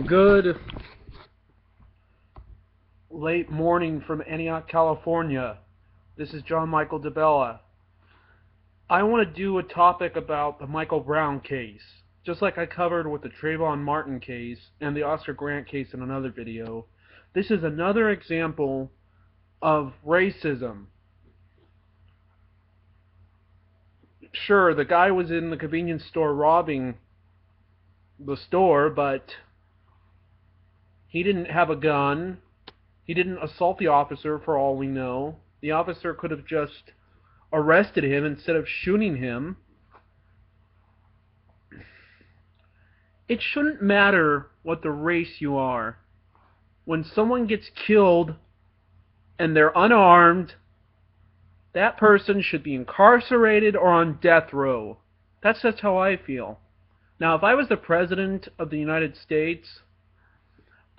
Good late morning from Antioch, California. This is John Michael DeBella. I want to do a topic about the Michael Brown case, just like I covered with the Trayvon Martin case and the Oscar Grant case in another video. This is another example of racism. Sure, the guy was in the convenience store robbing the store, but he didn't have a gun. He didn't assault the officer, for all we know. The officer could have just arrested him instead of shooting him. It shouldn't matter what the race you are. When someone gets killed and they're unarmed, that person should be incarcerated or on death row. That's just how I feel. Now, if I was the President of the United States,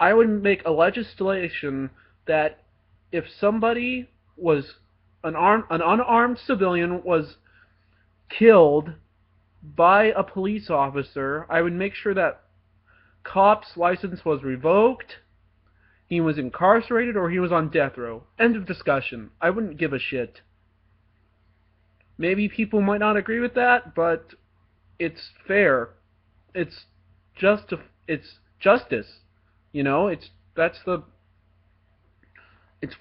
I would make a legislation that if somebody was an unarmed civilian was killed by a police officer, I would make sure that cop's license was revoked, he was incarcerated, or he was on death row. End of discussion. I wouldn't give a shit. Maybe people might not agree with that, but it's fair. It's justice. You know, it's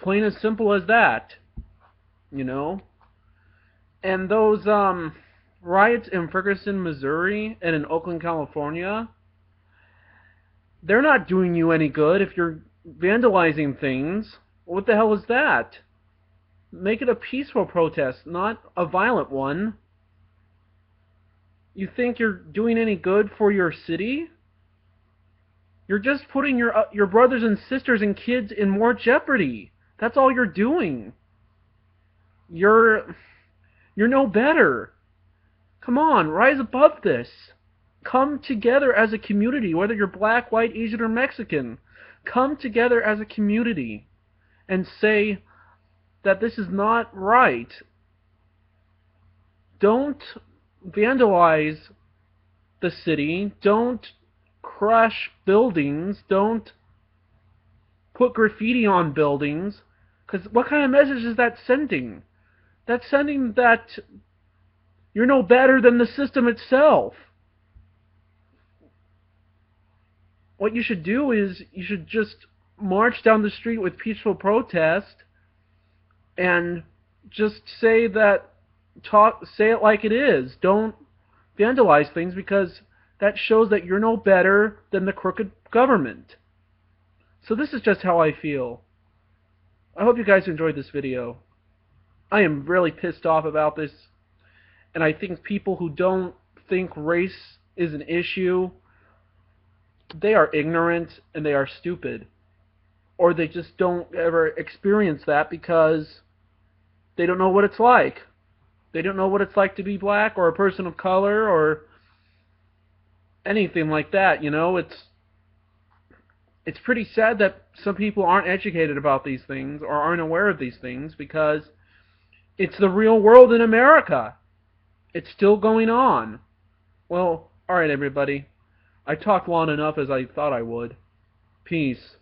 plain as simple as that. You know? And those riots in Ferguson, Missouri and in Oakland, California, they're not doing you any good if you're vandalizing things. What the hell is that? Make it a peaceful protest, not a violent one. You think you're doing any good for your city? You're just putting your brothers and sisters and kids in more jeopardy. That's all you're doing. You're no better. Come on, rise above this. Come together as a community, whether you're black, white, Asian, or Mexican. Come together as a community and say that this is not right. Don't vandalize the city. Don't crush buildings. Don't put graffiti on buildings. Because what kind of message is that sending? That's sending that you're no better than the system itself. What you should do is you should just march down the street with peaceful protest and just say it like it is. Don't vandalize things, because that shows that you're no better than the crooked government. So this is just how I feel. I hope you guys enjoyed this video. I am really pissed off about this, and I think people who don't think race is an issue, they are ignorant and they are stupid. Or they just don't ever experience that because they don't know what it's like. They don't know what it's like to be black or a person of color or anything like that, you know. It's pretty sad that some people aren't educated about these things or aren't aware of these things, because it's the real world in America. It's still going on. Well, alright everybody. I talked long enough as I thought I would. Peace.